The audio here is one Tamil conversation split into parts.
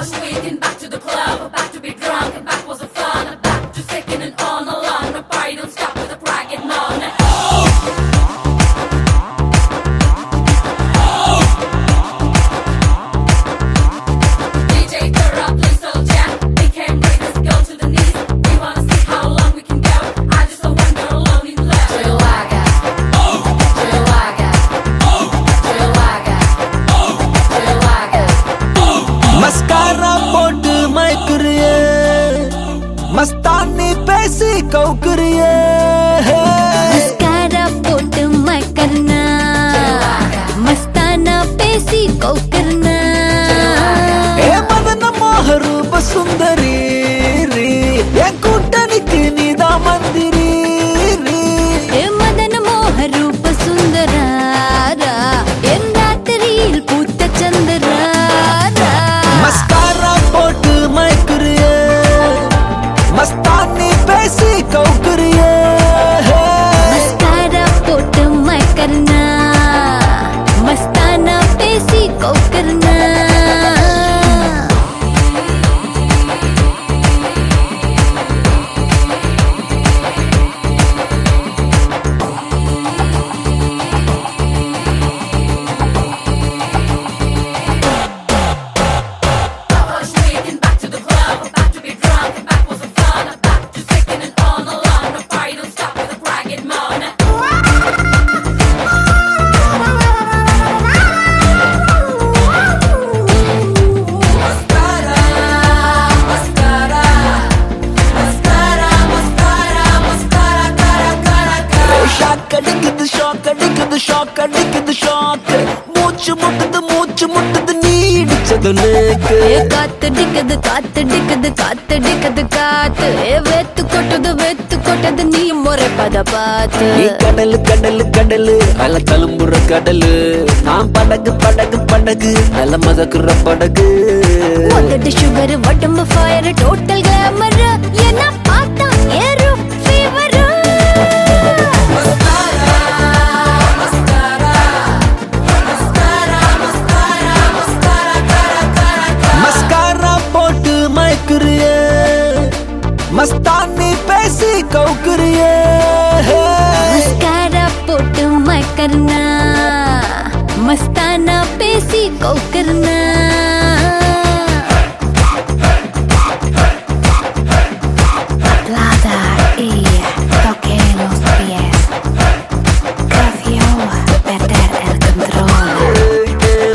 Sneaking back to the club, back to be drunk, and back was the fun. Back to second and on along. The party don't stop with the bragging on. DJ turn up, please don't jam. We can't break this, go to the knees. We wanna see how long we can go. I just don't want girl alone in love. Chillaga, chillaga, chillaga, chillaga. Mascara पोट मैकुरिए मस्तानी पैसी कौकुरिए मस्कारा पोट मैं करना मस्ताना पेसी को करना ए मदन मोहरूप सुंदरी री ए கூட்டணிக்கு நீதான் மந்திரி ரி ए मदन मोह रूप सुंदरारा एन रात्रिயில் பூத்த चंद्रारा मस्कारा पोट मैकुरिए मस्तानी पैसी कौकुरिए मस्कारा पोट मैं करना मस्ताना पेसी को करना Sneaking back to the club, back to be drunk, and back was the fun. Back to second and on along. The party don't stop with the bragging on. Mascara, mascara, mascara, mascara, mascara, cara, cara, cara. Shock அடிக்குது ஷாக் அடிக்குது ஷாக் அடிக்குது ஷாக் மூச்சு முட்டுது நீ இடிச்சது லேக்கு ஏ காத்தடிக்குது காத்தடிக்குது காத்தடிக்குது காத்து ஏ வெத்து கொட்டது நீ முறை பத பார்த்து நீ கடலு கடலு கடலு அல தழும்புற கடலு நான் படகு படகு படகு நல்ல மதக்குற படகு உதடு சுகர் உடம்பு ஃபயர் டோட்டல் கிளாமர் என்ன பார்த்தா ஏறும் ஃபீவர் மஸ்காரா போட்டு மயக்குறியே மஸ்தானி பேசி கௌக்குறியே मस्कारा पोट मैं करना मस्ताना पेसी को करना Plata y toque los pies Cafio perder el control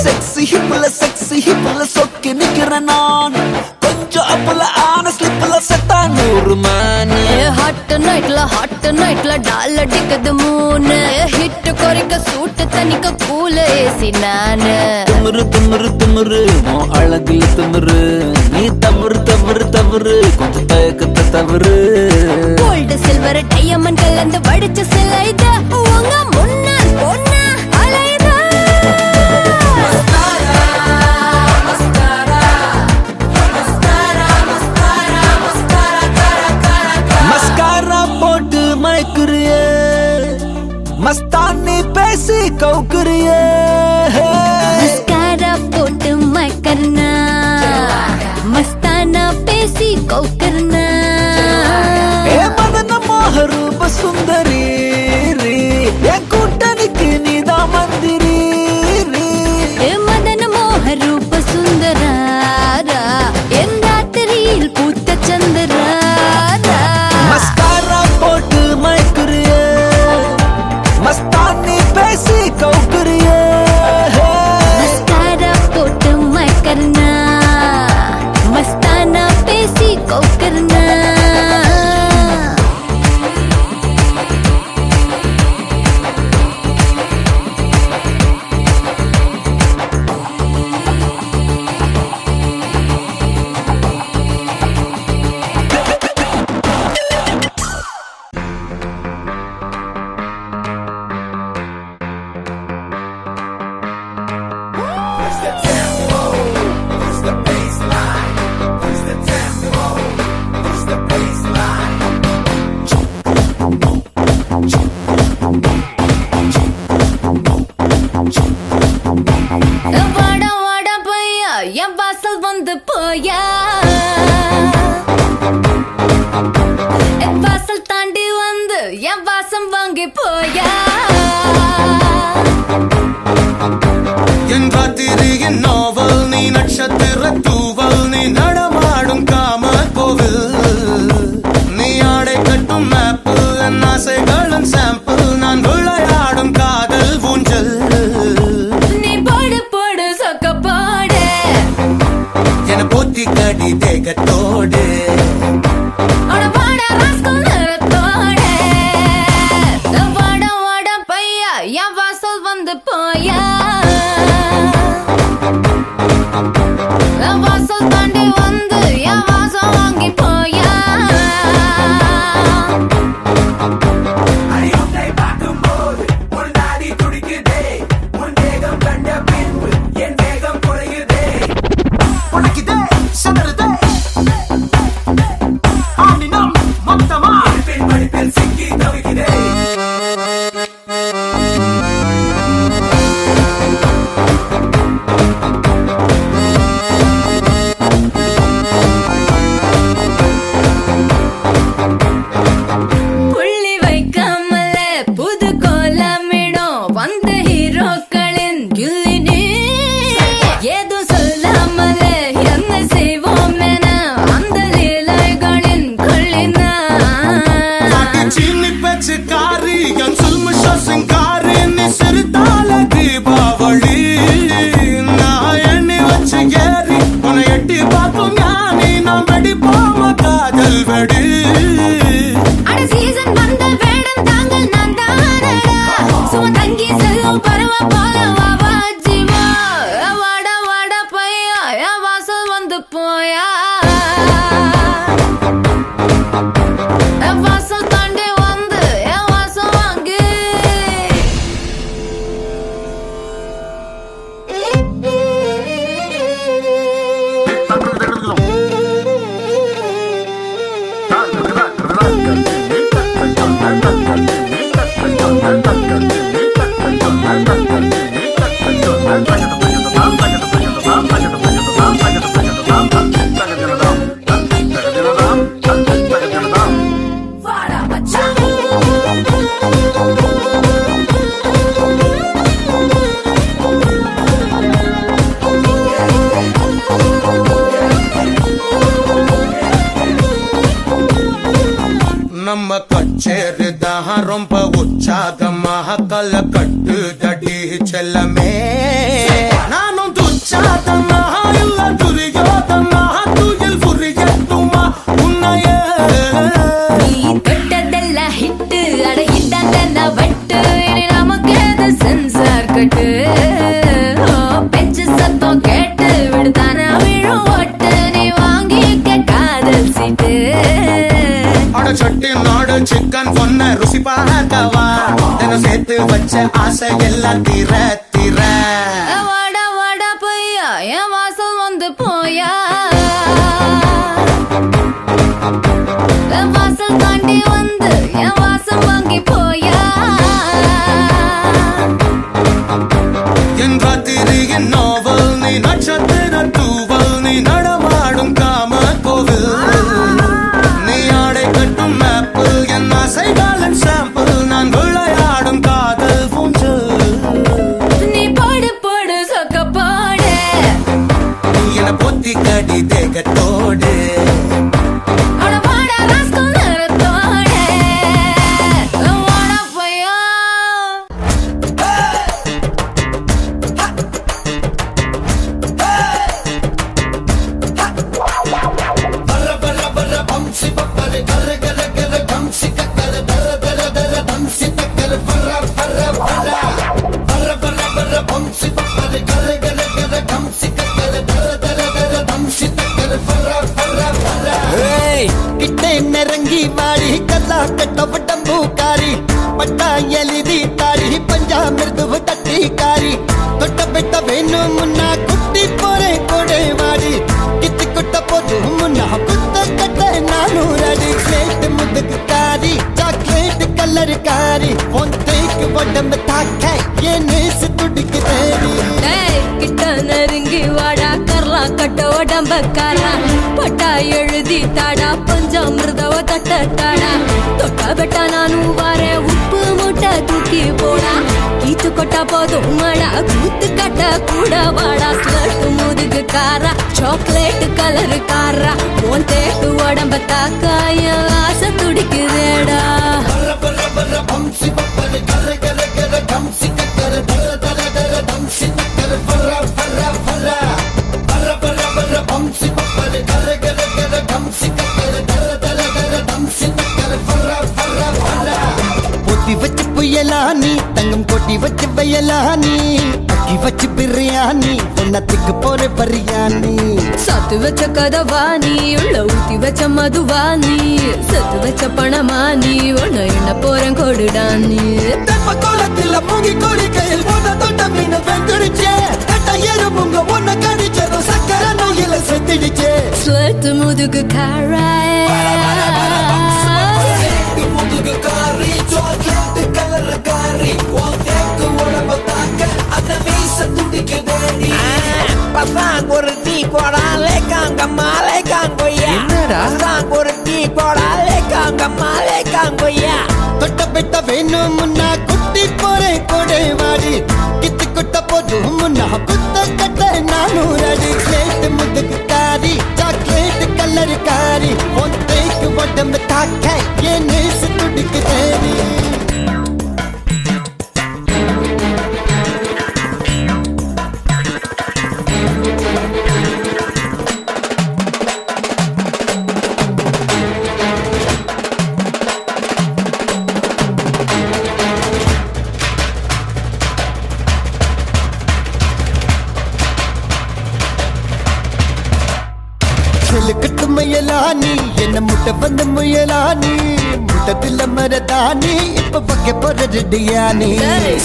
sexy ஹிப்ல சொக்கி நிக்கிறேன் நான் கொஞ்சம் அப்பல ஆன ஸ்லிப்ல செத்தா 100 மேனு ஹாட் நைட்ல டால் அடிக்குது மூணு ஹிட் குறைக்க சூட்டு தனிக்க கூல ஏசி நானு திமிரு திமிரு திமிரு உன் அழகுல திமிரு நீ தவறு தவறு தவறு கொஞ்சம் தயக்கத்தை தவறு கோல்டு சில்வர் டைமண்ட் கலந்து வடிச்ச சிலைத உங்க முன்னால் பொண்ணா அலைதா மஸ்காரா போட்டு மயக்குறியே மஸ்தானி பேசி கௌக்குறியே मस्कारा पोट मैं करना मस्ताना पेसी को करना ஏ மதன மோहरूप சுந்தரி ரி என் கூட்ட வந்து போயா என் வாசல் தாண்டி வந்து என் வாசம் வாங்கி போயா என் ராத்திரியின் நாவல் நீ நட்சத்திர தூவல் நீ நடமாடும் காம கோவில் நீ ஆடை கட்டும் மேப்பிள் என் ஆசைகளின் சாம்பிள் நான் விளையாடும் காதல் ஊஞ்சல் நீ போடு போடு சொக்க போடு என போத்தி கடி தேகத்தோடு அட வாட ராஸ்கல் நிறத்தோடு வாட வாட பையா என் வாசல் வந்து போயா என் வாசல் தாண்டி வந்து என் வாசம் வாங்கி போயா அடியொன்றை பார்க்கும்போது ஒரு நாடி துடிக்குதே உன் வேகம் கண்ட பின்பு என் வேகம் குறையுதே உனக்குதே சதறுதே ஆனினம் மொத்தமா பின் படிப்பில் சிக்கி தவிக்கிறேன் புள்ளி வைக்காமலே புது கோலமிடும் வந்த ஹீரோக்களின் கில்லினி ஏதும் சொல்லாமலே என்ன செய்வோம் என அந்த லீலைகளின் கொள்ளினா சீனி பேச்சு காரி என் சுல்முஷ சிங்காரி நீ சிறுதால தீபாவளி நான் எண்ணி வச்சு ஏறி உன்னை எட்டி பார்க்கும் ஞானி நாம் வெடிப்போம காதல் வெடி அட சீசன் வந்த வேடம் தாங்கள் நான் தானடா சும்மா தங்கி செல்லும் பரவ போல வாவா ஜீவா வாட வாட பையா என் வாசல் வந்து போயா என் வாசல் தாண்டி வந்து என் வாசம் வாங்கி வாடா மச்சான் நம்ம கச்சேரி தான் ரொம்ப உற்சாகமாக கல கட்டு தடி செல்லமே நானும் துச்சாதனா இல்ல துரியோதனா துயில் புரியட்டுமா உன்னையே நீ தொட்டதெல்லாம் ஹிட்டு அட இதாங்க வட்டு இனி நமக்கு எது சென்சார் கட்டு ஓ பெஞ்சு சத்தம் கேட்டு விடுதானா விழும் ஓட்டு நீ வாங்கிக்க காதல் சீட்டு அட சட்டி நாடு சிக்கன் பொண்ண ருசி பார்க்கவா தினம் சேர்த்து வச்ச ஆசை எல்லாம் தீர தீர வாடா வாடா பையா என் வாசல் வந்து போயா என் வாசல் தாண்டி வந்து என் வாசம் வாங்கி போயா என் ராத்திரியின் நாவல் நீ நட்சத்திர தூவல் நீ நடமாடும் காம கோவில் நீ ஆடை கட்டும் மேப்பிள் என் ஆசைகளின் சாம்பிள் நான் விளையாடும் காதல் ஊஞ்சல் நீ போடு போடு சொக்க போடு நீ என பொத்தி கடி தேகத்தோடு அட வாட ராஸ்கல் நிறத்தோடு வாடா பையா ஏய், கிட்டே நெருங்கி வாடி கல்லா கட்ட டம்பூக்காரி பட்டா எலிதி தாரி பஞ்சா மிருதுவு தட்டிக்காரி தொட்ட பெட்ட வேணும் முன்னா குட்டி போரே கொடை வாடி கித்தி குட்ட போது முன்னா குத்த கட்ட நானூறடி பிளேட் முதுகு காரி சாக்லேட் கலர் காரி உன் தேக்கு உடம்பு தாக்க ஏன் நேசு துடிக்கு தேடி டேய் கிட்ட நெருங்கி வாடா கர்லா கட்ட உடம்பக்கார பட்டா எழுதி தாடா பஞ்சாமிர்தவ தட்டாடா தொட்டா பெட்டா நானும் வாரேன் உப்பு மூட்டை தூக்கி போடா கீத்து கொட்டா போதும் மாடா கூத்து கட்ட கூட வாடா ஸ்லட் முதுகு காரா சாக்லேட் கலர் காரா உன் தேட்டு உடம்ப தாக்காய ஆசை துடிக்குதேடா பொத்தி வச்சு புயலானி தங்கம் கொட்டி வச்சு வயலானி அக்கி வச்சு பிரியாணி ஒன்னத்துக்கு போற பரியானி சத்து வச்ச கதவாணி உள்ள ஊத்தி வச்ச மதுவாணி சத்து வச்ச பணமானி உன்ன என்ன போறேன் கொடுடானி தெப்ப கோலத்துல மூங்கி கோழி கையில் போன தொட்ட மீன் வெந்துடுச்சே கட்ட எறும்புங்க ஒன்ன கடிச்சதும் சக்கர நோயில செத்துடுச்சே ஸ்லட் முதுகு காராய் முதுகு காரி சாக்லேட் கலர் காரி உன் தேக்கு உடம்ப தாக்க அந்த மீச துடிக்குதேடி பசாங் ஒரு டீ போடாலே காங்கம்மாலே காங்கொய்யா பசாங் ஒரு டீ போடாலே காங்கம்மாலே காங்கொய்யா தொட்ட பெட்ட வேணும் முன்னா குட்டி போறேன் கொடை வாடி கித்து கொட்ட போதும் முன்னா குத்த கட்ட நானும் ரெடி ஸ்லேட் முதுகு காரி சாக்லேட் கலர் காரி உன் தேக்கு உடம்பு தாக்க என் நேச துடிக்கு தேடி கட்டு முயலானி என்ன முட்டை வந்து முயலானி முட்டத்தில் மரதானி இப்ப பக்க போற ரெடியானி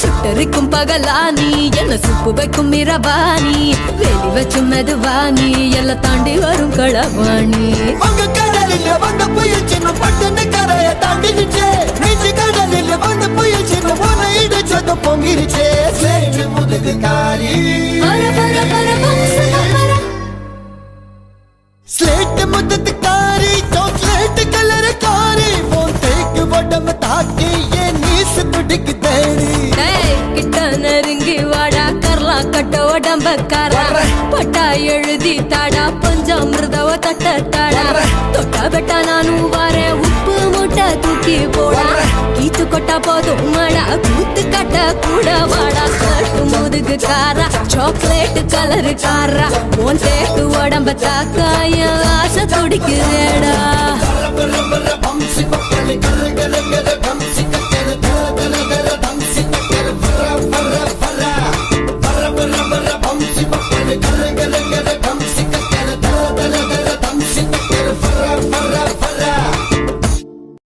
சுட்டரிக்கும் பகலானி என்ன சுப்பு வைக்கும் இரவாணி வேலி வச்சு மெதுவாணி எல்லாம் தாண்டி வரும் களவாணி உங்க கடலில் வந்த புயல் சின்ன பட்டுன்னு கரைய தாண்டிடுச்சே நெஞ்சு கடலில் வந்த புயல் சின்ன உன இடிச்சது பொங்கிருச்சே சேட்டு முதுகு காரி பர பர பர பம்சக பர ஸ்லேட் முதுகு காரி சாக்லேட் கலர் காரி உன் தேக்கு உடம்பு தாக்கி என் நீச துடிக்கு தேடி டேய் கிட்ட நெருங்கி வாடா கர்லா கட்ட உடம்பக்காரா பட்டா எழுதி தாடா பஞ்சாமிர்தவ தட்டாடா தொட்டா பெட்டா நானும் வாரேன் உப்பு மூட்டை தூக்கி போடா கீத்து கொட்டா போதும் மாடா கூத்து கட்ட கூட வாடா ஸ்லட் முதுகு காரா சாக்லேட் கலர் காரா உன் தேக்கு உடம்ப தாக்காய ஆசை